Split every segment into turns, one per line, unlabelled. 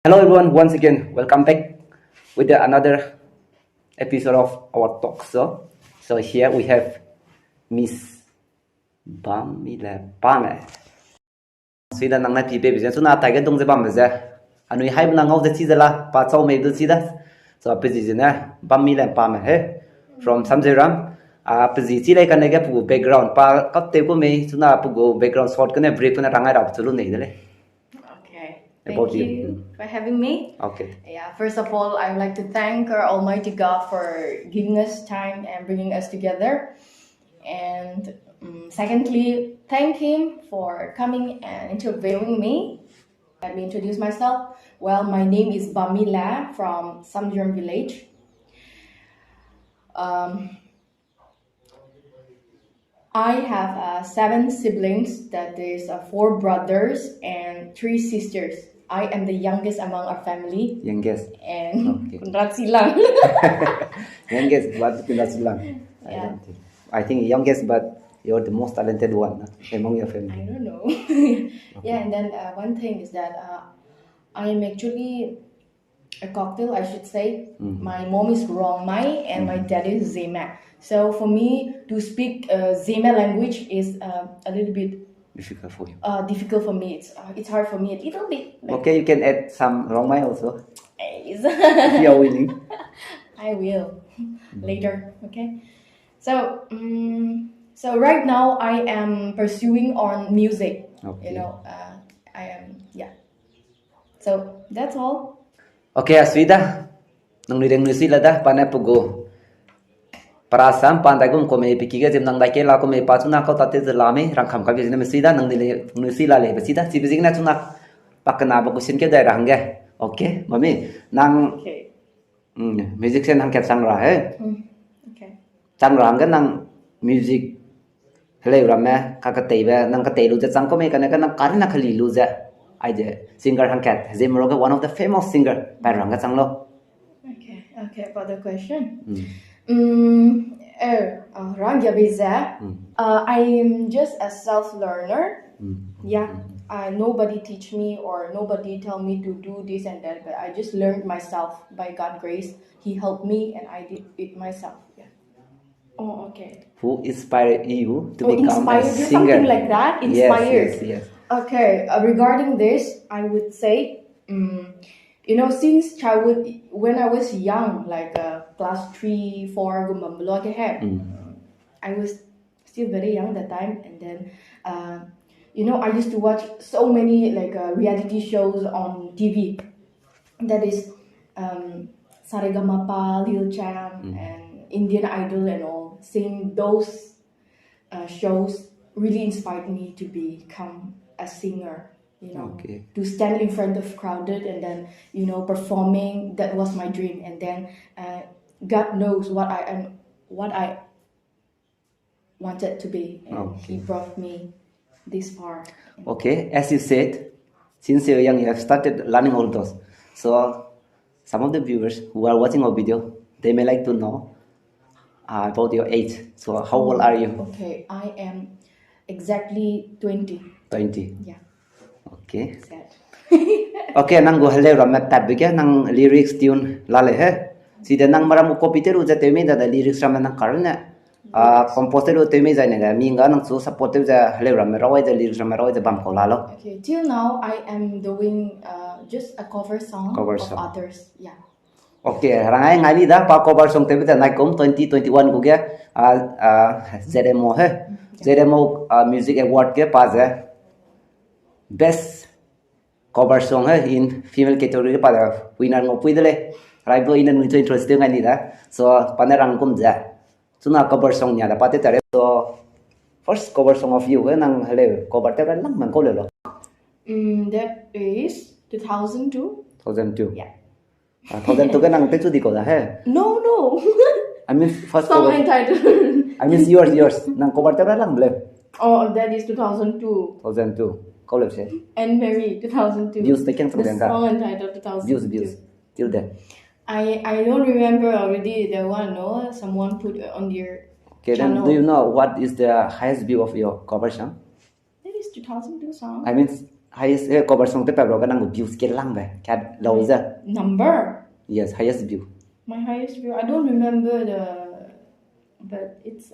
Hello everyone, once again, welcome back with another episode of our talk show. So here we have Miss Bamile Pame. Suy là năng này thì bây giờ chúng ta tại cái đông sẽ băm bây giờ. Anh ấy hay năng ngâu sẽ chỉ là ba châu mấy đứa chỉ đó. So bây giờ nè Bamile Pame he from Samziuram. Bây giờ chỉ lấy cái này cái phụ background pa cấp tiêu của mình chúng ta phụ background short cái này brief cái này rằng ai đọc từ lúc này đấy.
Thank you for having me.
Okay.
Yeah, first of all, I would like to thank our Almighty God for giving us time and bringing us together. And secondly, thank Him for coming and interviewing me. Let me introduce myself. Well, my name is Bamile from Samziuram village. I have 7 siblings, that is 4 brothers and 3 sisters. I am the youngest among our family.
Youngest.
And Kunrat silang.
Youngest, but kunrat silang.
Yeah.
I think youngest, but you're the most talented one among your family.
I don't know. Yeah, and then one thing is that I am actually a cocktail, I should say. My mom is Mai and my dad is ZMO. So for me to speak ZMO language is a little bit
difficult for you.
Difficult for me. It's hard for me a little bit.
Okay, you can add some Mai also.
If
you are willing.
I will later. Okay. So so right now I am pursuing on music.
Okay.
You know, I am So that's all.
Okay, Aswida. Nang nideng nusila da panapugo. Parasam pandai kum kome pikiga jam nang daike la kome pachuna ko tate zelame rangkham ka bijina mesida nang nile nusila le besida si bijina chuna pakna ba kusin ke dai rangge. Okay, mami nang
Okay.
Music sen hang ket sang ra hai.
Okay.
Sang ra hang nang music helai rame ka ka tei ba nang ka tei lu ja chang ko me kana nang karina khali lu ja ai je singer hang ket ZMO one of the famous singer by ranga chang lo.
Okay, about the question. I am just a self-learner. Yeah, nobody teach me or nobody tell me to do this and that, but I just learned myself by God's grace. He helped me and I did it myself. Yeah. Oh, okay.
Who inspired you to become a singer?
Something like that? Inspired.
Yes.
Okay, regarding this, I would say, since childhood, when I was young, like class 3, 4, I was still very young that time. And then, I used to watch so many like reality shows on TV. That is Saregamapa, Lil Cham, and Indian Idol and all. Seeing those shows really inspired me to become a singer. To stand in front of crowded and then performing. That was my dream. And then God knows what I wanted to be, and He brought me this far.
Okay, as you said, since you're young, you have started learning all those. So some of the viewers who are watching our video, they may like to know about your age. So how old are you?
Okay, I am exactly 20.
20.
Yeah.
Okay.
Sad.
Okay, nang go hale ramat tab bigya nang lyrics tune lale he. Sida nang maram copy teru ja temi da lyrics ram nang karna. Composer ro temi ja nega minga nang so support ja hale ram rawai ja lyrics ram rawai ja bam ko lalo.
Okay, till now I am doing just a cover song of others. Yeah.
Okay, rangai ngali da pa cover song temi da nai kom 2021 ko gya ZMO he. ZMO Music Award ke pass hai. Best cover song in female category pada winner ngopui dele raibo in an interesting ani da so panarang kum ja tuna cover song nya da pate tare so first cover song of you nang hale cover te lang man ko le lo
that is 2002. Yeah.
2002 ka nang te chu di ko da he
No.
I mean first
Song
cover
entitled.
I mean yours nang cover te lang ble
Oh, that is 2002.
And
Mary 2002.
Views taken from
the
them.
Song entitled 2002.
Views. Till then.
I don't remember already the one. No, someone put on their channel.
Then do you know what is the highest view of your cover song?
That is 2002 song.
I mean highest cover song te pebro kan ang views ke lang ba kat low za
Number.
yes highest view
My highest view. I don't remember but it's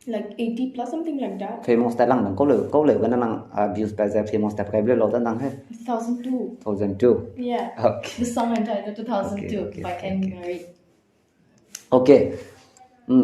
like 80 plus something like that.
famous ta lang nang ko le kan nang views pa za famous ta kai lo ta nang he
2002.
2002
Yeah.
okay
The song entitled 2002 by Anne Marie.
okay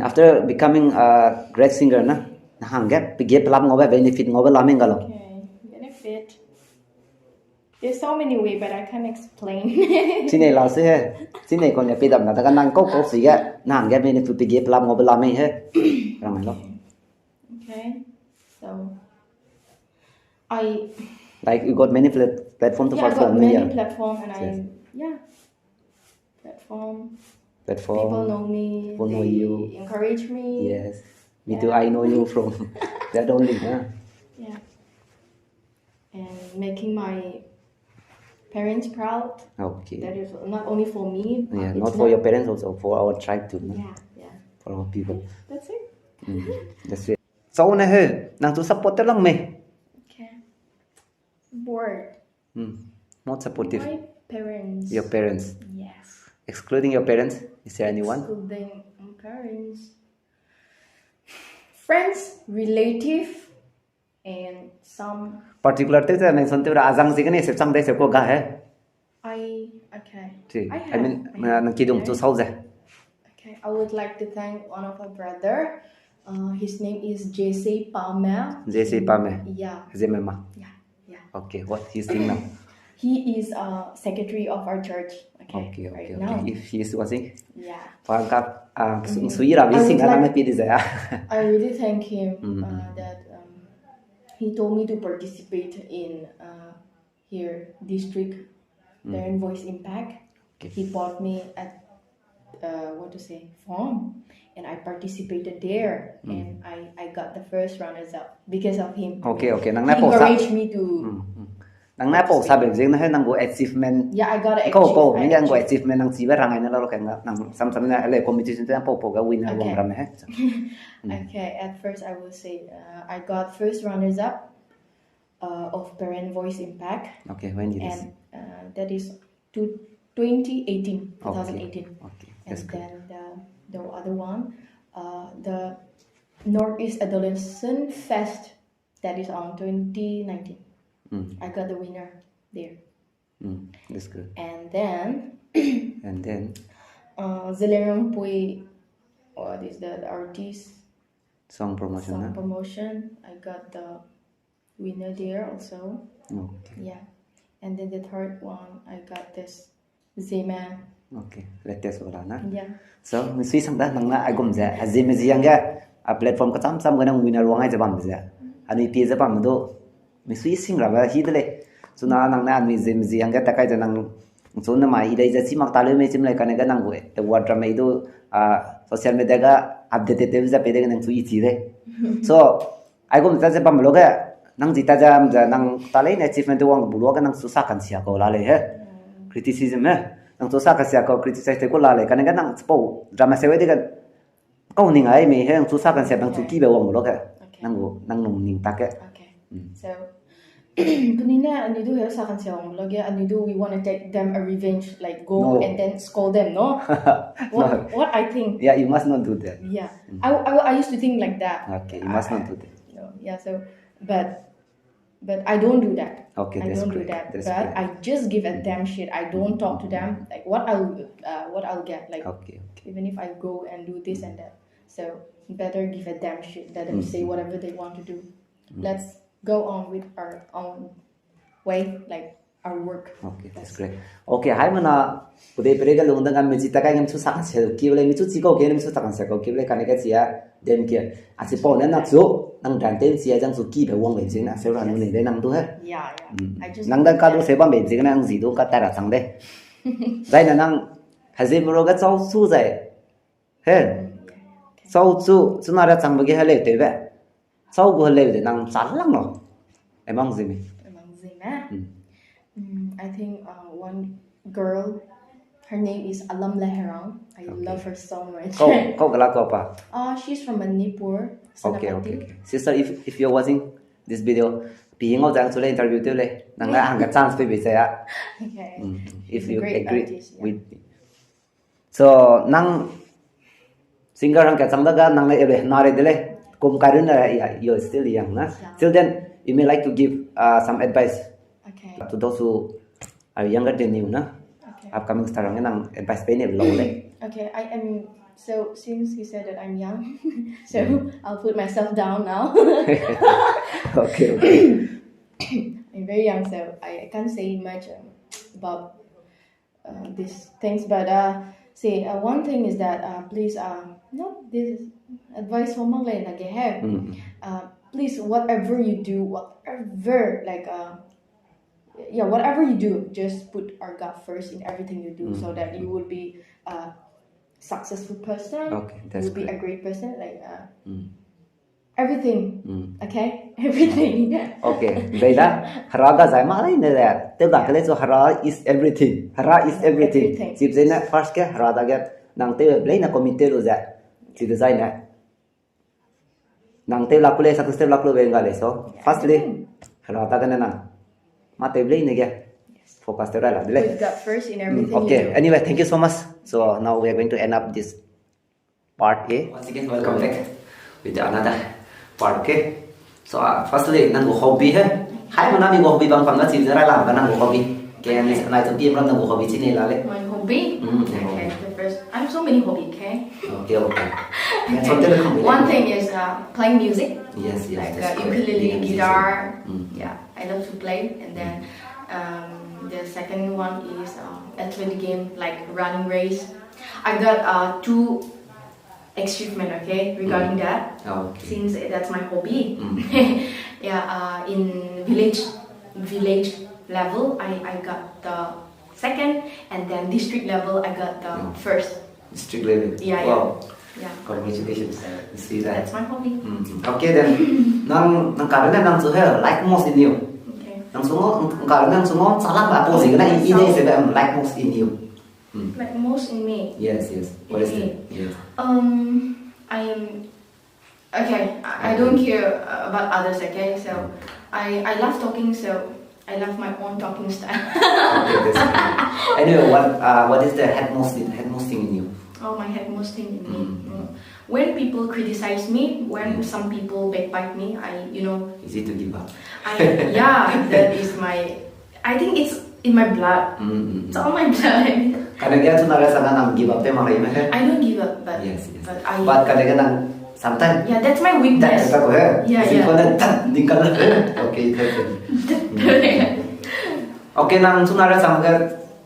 after becoming a great singer na hang get pige pelam ngoba benefit ngoba lameng galo
Okay. Benefit. There's so many ways, but I can't explain.
sine la se he sine ko ne pe dam na ta kan nang ko si ga nang get benefit pige pelam ngoba lameng he rang lo
Okay. So I
like you got many platform to
I got
perform
many
yeah
platform and
Yes.
platform.
platform
People know me.
People know
They
you.
encourage me.
Yes, me too. I know you from that only. Huh?
Yeah. And making my parents proud.
Okay.
That is not only for me.
Yeah,
it's
not for your parents, also for our tribe too. No?
Yeah.
For our people.
That's it.
That's it. So na he, nang tu support lang me.
Okay. Bored.
Not supportive.
My parents.
Your parents,
Yes.
excluding your parents, is there anyone?
Excluding parents. Friends, relative, and some.
Particular te sa mention te azang si kani sepsang te sepko ga he.
Okay.
Ti.
I
I mean,
have.
nang kidung tu sau za.
Okay, I would like to thank one of our brother. His name is ZMO Best.
JC Pame.
Yeah.
Zemema.
Yeah.
Okay, what he's doing now?
He is secretary of our church.
Okay.
Right now.
If he is watching,
Yeah.
pangkap Samziuram
I
ising
would like-
anak pidi saya.
I really thank him that he told me to participate in here district Parent Voice Impact.
Okay.
He bought me at form, and I participated there, and I got the first runners up because of him.
Okay. Nang
He
napo sa
encouraged me to.
nang napo sabi jeng na he nang go achievement.
Yeah, I got it.
Ko ni nang go achievement nang siba rangai na laro kaya nang sam na ele competition te po ga winner
Okay.
wong ram he.
Okay, at first I will say I got first runners up of Parent Voice Impact,
Okay, when did this?
and that is 2018.
Okay,
And
that's good.
then the other one, the Northeast Adolescent Fest, that is on 2019. I got the winner there.
That's good.
And then
And then
ZMO what is the artist
song promotion
song
na.
promotion? I got the winner there also.
Okay.
Yeah. And then the third one, I got this ZMO.
Okay, latest wala na.
Yeah.
So, misui sang dah nang na agum za azim ziang ga a platform ka sam ga nang winner wangai za bam za. Ani pi za bam do misui sing ra ba hi dele. So na nang na mi zim ziang ga takai za nang so na mai dai za simak talo me chim lai ka ga nang go e water mai do social media ga update te za pe de nang sui ti de. So, agum za za bam lo ga nang jita za nang talai na achievement wang bulo ga nang susa kan sia ko la le he. Criticism he. Nang tu sa kasi ako criticize ko lalay kanang nang spo drama sewe de kan ko ning ai me he nang tu sa kan se nang tu ki be wong lo ka nang nung ning ta ke
Okay. So kanina anido ya sa kan siyang vlog ya anido we want to take them a revenge like go
No.
and then scold them no. What I think.
Yeah, you must not do that.
Yeah. I used to think like that.
Okay, you must not do that.
No, yeah, so but I don't do that.
Okay,
I
that's
don't
great.
do that.
That's
but
great.
I just give a damn shit. I don't talk to them like what I'll get like
Okay.
even if I go and do this and that. So better give a damn shit. Let them say whatever they want to do. Let's go on with our own way, like our work.
Okay, that's great. Okay, hai mana udah perega lu undang kami cita kan kami susah kan sih. Kibule mi cuci kau kami susah kan sih. Kau kibule kan ikat sia dem kia. Asyik pon nak su nang dan tem sia jang su kibe wong leh jeng nak seorang ni deh nang tu he.
Yeah. I just
nang dan kadu seba me jeng nang zidu kat tera sang deh. Zai nang hazim roga cau su zai. He. Cau su sunara sang bagi hale tu be. Cau gu hale de nang salang no. Emang zimi.
among them. I think one girl, her name is Alam Leherang. I love her so much.
Kau galak kau apa?
She's from Manipur.
Okay.
Senapati.
Sister, if you're watching this video, being out there to interview tu le nang la ang chance pe bi saya
Okay.
if
He's a
you
great
agree
artist, yeah.
with me so nang singer ang ka changda nang la ebe na re dele kum karun la you're still young na still then you may like to give some advice
Okay.
to those who are younger than you na
Okay.
upcoming star ang nang advice pe ne low le
Okay. I am. So since you said that I'm young, so I'll put myself down now.
okay
I'm very young, so I can't say much about these things. But say one thing is that please not this advice for Malay like I have. Please whatever you do, whatever like whatever you do, just put our God first in everything you do, so that you will be a successful person.
Okay, that's
you'll be
great.
a great person. Like everything. Okay, everything.
okay đây là hara ga zai ma lai ne la te da kale so hara is everything
Everything.
sip zai na first ke hara da ga nang te blai na committee lo za si design na nang te la kule satu step la kule venga le so firstly hara da ga na ma te blai ne ga focus te la dile
Put God first in everything
okay
you do.
anyway thank you so much so now we are going to end up this part A once again welcome back with another part okay so firstly nang hobby hai hai mana mi hobby bang phang na chi ra làm cái nang hobby cái này này tôi kiếm nang hobby chi này là le
My hobby. Okay, the first. I have so many hobbies. Okay.
okay nên son te không
One thing is playing music.
yes
Like
that's correct.
ukulele,
Being a musician.
guitar. Yeah, I love to play. And then the second one is athletic game like running race. I got 2 achievement, okay, regarding that.
Okay.
Since that's my hobby. Yeah, in village level, I got the second, and then district level, I got the first.
District level.
Yeah,
Wow.
Yeah.
Congratulations. You see that.
That's my hobby.
Okay then. Nang karena nang tu like most in you.
Okay.
Nang sungo karena nang sungo salah ba po sih na ini saya like most in you.
Like most in me.
Yes. What is
In
that? Yes.
I am okay. I don't care about others. Okay, so I love talking. So I love my own talking style.
Okay, that's good. Anyway, what is the headmost thing in you?
Oh, my headmost thing in me. When people criticize me, when some people backbite me,
Easy to give up.
that is my. I think it's in my blood. It's all my blood.
Karena dia tuh narasan nang give up tema kayak mana?
I don't give up, but
Yes.
but I.
But kadang-kadang sometimes.
Yeah, that's my weakness.
Tak ya?
Yeah.
Tinggal. Okay, itu. Okay, nang sunara sama ke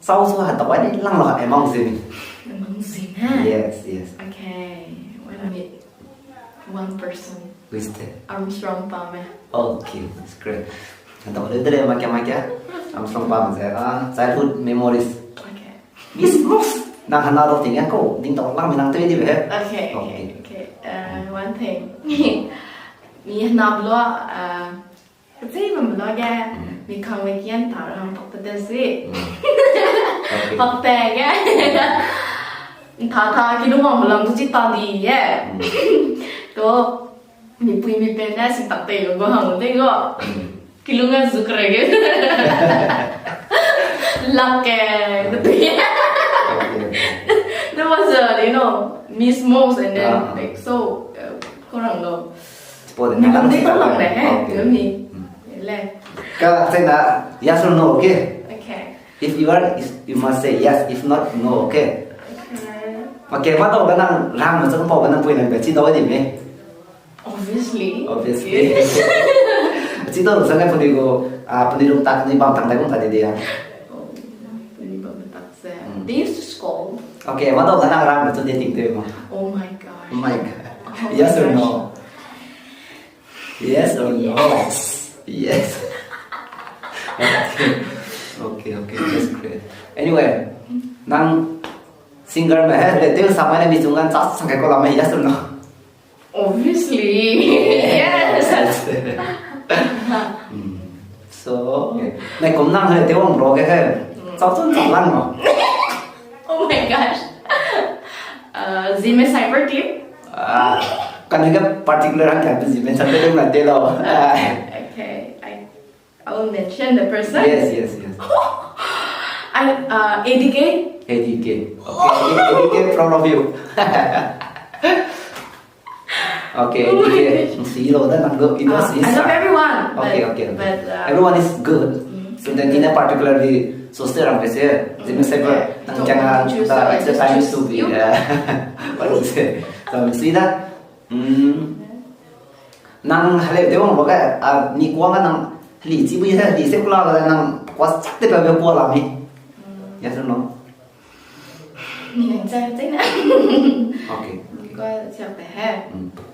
sau su hat tapai ni lang lah emang sini.
Emang sih, ha?
Yes.
Okay, wait a minute. One person.
Who is that?
Armstrong Pame.
Okay, that's great. Atau ada dari macam-macam. I'm from Bam. Childhood memories.
Okay.
Miss Moss. Nang hanal ting aku, ting tong lang minang tu di be.
Okay. One thing. Mi nablo Kasi mamlaga mi kangwekian tarang pagtadasi. Pagtega. Tata kinuha mo lang to si tali ye. To mi pui mi pena si tate yo go hang de go. Kilungan zukrege. Lake. There was Miss Moss and then like so kurang lo. Mi pun dito lang deh. Mi.
Say na yes or no, okay?
Okay.
If you must say yes. If not, no, okay? Okay, what about nang ram macam apa nang punya nang cita apa ni?
Obviously.
Cita tu sangat pendidik tak ni bang tang tadi dia.
Oh, pendidik tak saya. They used to scold.
Okay, what about nang ram macam dia tinggal mah?
Oh my god.
Yes or no? Yes or no? Yes. Okay, that's great. Anyway, nang singer mah letel sama ni bisungan cak sampai kau lama yes or no?
Obviously. Yes.
So, này cũng năng hơi tiêu ông rồi cái hết, sao tuần chẳng lăng mà?
Oh my gosh. ZMO cyber clip.
Kan cái particular ang kaya si men sampai dengan telo.
Okay. I will mention the person.
Yes.
ADK.
ADK. Okay, ADK in front of you. Okay, ADK. See, you know that I'm good.
I love everyone.
Okay.
But
everyone is good. So then, in a particularly, so still, I'm going to say, it's the time to be. What do you say? So see that. Nang hale de wong boka ni kwa nang li chi bu ya li se kula ga nang kwa sak de ba bo la mi. Yes or no?
Ni sai sai na.
Okay.
Có chào bé ha.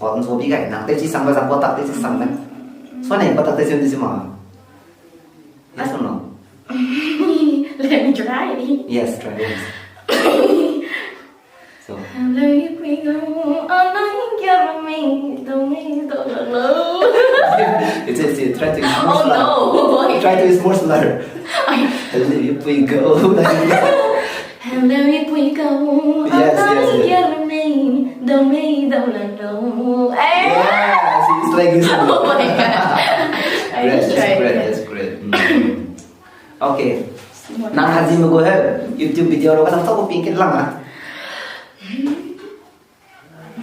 Còn số bị gãy nặng tê chỉ sang ba sang qua tắc tê chỉ sang đấy. Số này qua tắc tê chỉ đi mà. Yes or no?
Let me try.
Yes, try it. So. It's try to use more
Oh no!
Try to use more slur. Hello, if we go.
Hello, if we go.
Yes.
Yes,
it's like this.
Oh my god.
That's great. Okay. Nang haji mo go hai YouTube video ro ka nang to pink lang ah.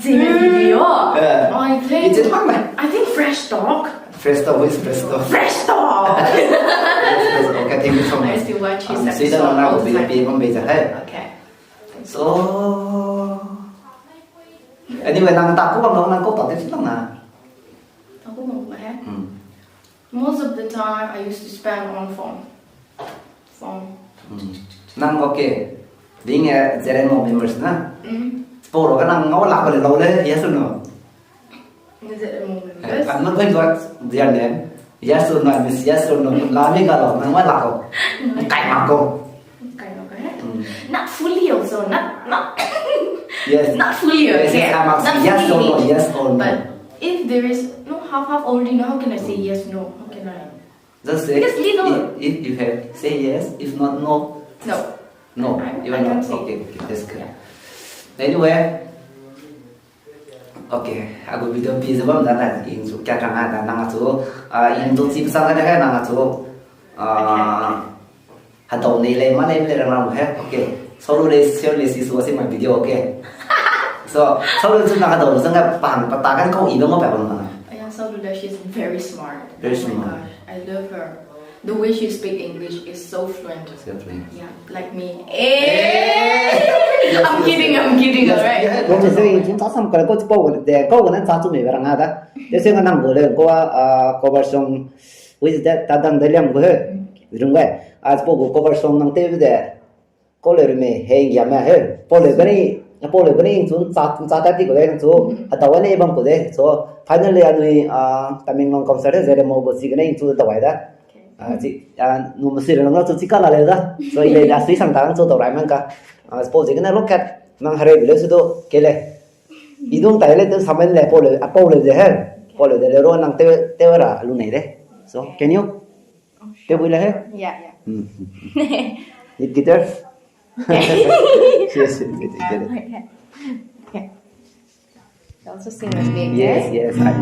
Video.
Yeah.
Oh, I think FreshTalk.
FreshTalk is FreshTalk.
FreshTalk.
Okay, thank you so much.
I used to watch his
Say that
episode
now
all the
be
time.
con bây giờ hết.
Okay.
So anyway, nang ta ko bang nang ko ta te lang na.
Ako mo ba? Most of the time I used to spend on phone.
Nang okay. Being a ZMO members na. Poro ka nang wala ko le lo le, yes or no?
Is it a moment?
I'm not going to ask their name. Yes or no? I mean yes or no. Lami ka lo nang wala ko. Kai ma ko.
Not fully also, not
Yes.
not fully okay.
Yes, I'm asking yes or no, yes or no.
But if there is no half already, now how can I say yes, no? How can I?
Just say
Because little.
if you have say yes, if not no.
No.
You are not okay. That's good. Anyway, okay. Aku video sebelum dan in su kya kang ada nang su in tu si besar ada kan nang su hadau ni le mana ni le nang hai. Okay. Solo share si su si my video okay. So solo tu nang hadau sang pang patakan kau ibang mo pa bang nang.
Yeah, Saluda, she's very smart.
Very
Oh my
smart.
gosh, I love her. The way she speaks English is so fluent. Yeah, like me. I'm kidding, alright?
Tôi sẽ chúng ta xong cái câu câu để câu cái này chúng mình vào ngay đó. Để xem cái năng của lên câu version with that ta đang để làm cái đúng vậy. Câu version năng tiêu để câu lời mình hay gì mà hay. Câu lời cái này chúng ta tí cái này chúng đầu này bằng cái đấy. So finally anh ta mình ngon công sở để ZMO Best cái này chúng ta vậy đó. Nụ một sự nó chỉ có là lấy đó. Rồi lấy ra suy sang tăng chúng ta lại mang cả. Suppose cái này look at nang hari bila sudah kele idung taile tu sampai le pole je hai pole de ro nang te ra lu nei de so can you te boleh hai
Yeah.
need guitar yes get it
Okay. You also sing with me.
yes I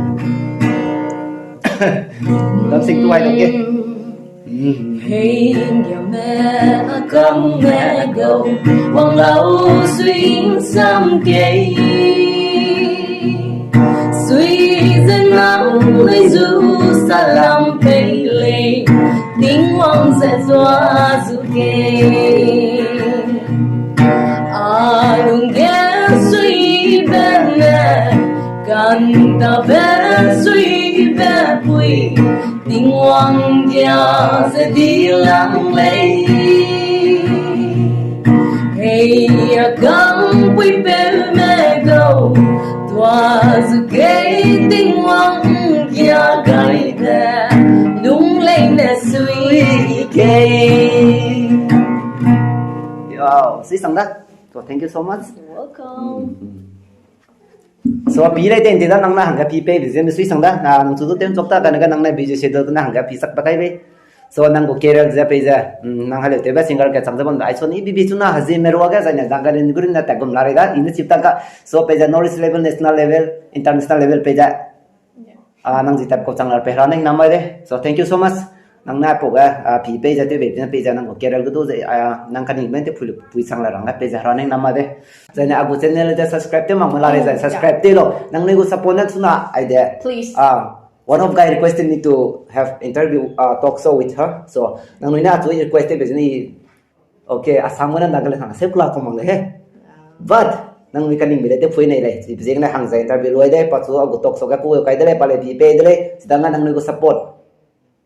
don't sing too high okay
Hey nhà mẹ con mẹ gầu vòng lâu xuyên xăm cây suy dân nắng lấy du sa làm cây lệ tiếng hoang sẽ xóa du kê đừng ghé suy bên nè cần ta bên suy bên quỳ tiếng hoang gia sẽ đi lắng lấy hey căng quý bên mẹ cầu tòa dự kế tiếng hoang gia gai ta đúng lên nè suy kê.
wow see sang that so thank you so much.
You're welcome.
So pi lai ten da nang na hanga pi pe bizem sui sang da na nang chu ten chok ta kan nang na bi je se da na hanga pi sak pakai be so nang go kerel za pe za nang hale te ba singar ka chang ban ai so ni bi chu na haji merwa ga za na dang ga ni gurin na ta gum la re da in chip ta ka so pe za knowledge level national level international level pe ja nang ji tap ko chang la pe ra nang namai de so thank you so much nang na po ga pi pe ja te be pe ja nang ko keral gu do nang kan men te pui sang la rang pe ja running nama de ja na agu channel ja subscribe te mang la re ja subscribe te lo nang ne gu support na tuna ai de
Please.
one of guy requested me to have interview talk show with her, so nang na tu requested be ni okay asam na nagal hang se kula ko mang le he but nang mi kaning mile te phui nei le si jeng na hang za interview loi de pa chu agu talk show ka pu kai de le pa le pi pe de le sidanga nang ne gu support.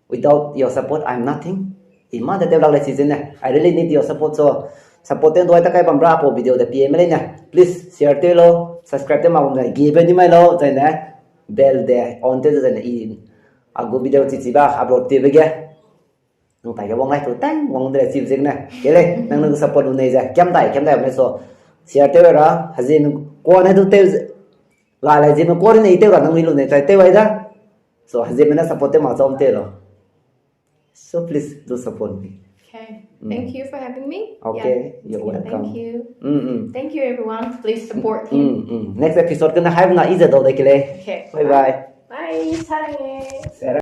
Without your support, I'm nothing. Ima de teblang le season na. I really need your support. So support ten doi ta kai bambra po video de PM le na. Please share te lo, subscribe te ma bam dai. Give ni mai lo zai na. Bell de on te zai na in. Agu video chi chi ba upload te be ge. Nang tai ga bong lai tu tang bong de chi jing na. Ke le nang nang support nei ja. Kem dai me so share te ra hazin ko na tu te la la jin ko ni te ra nang mi lu nei tai te wai da. So hazin me na support te ma som te lo. So please do support me.
Okay. Thank you for having me.
Okay, you're welcome.
Thank you. Thank you, everyone. Please support him.
Next episode gonna have na iza do de kile.
Okay.
Bye bye.
Bye. 사랑해.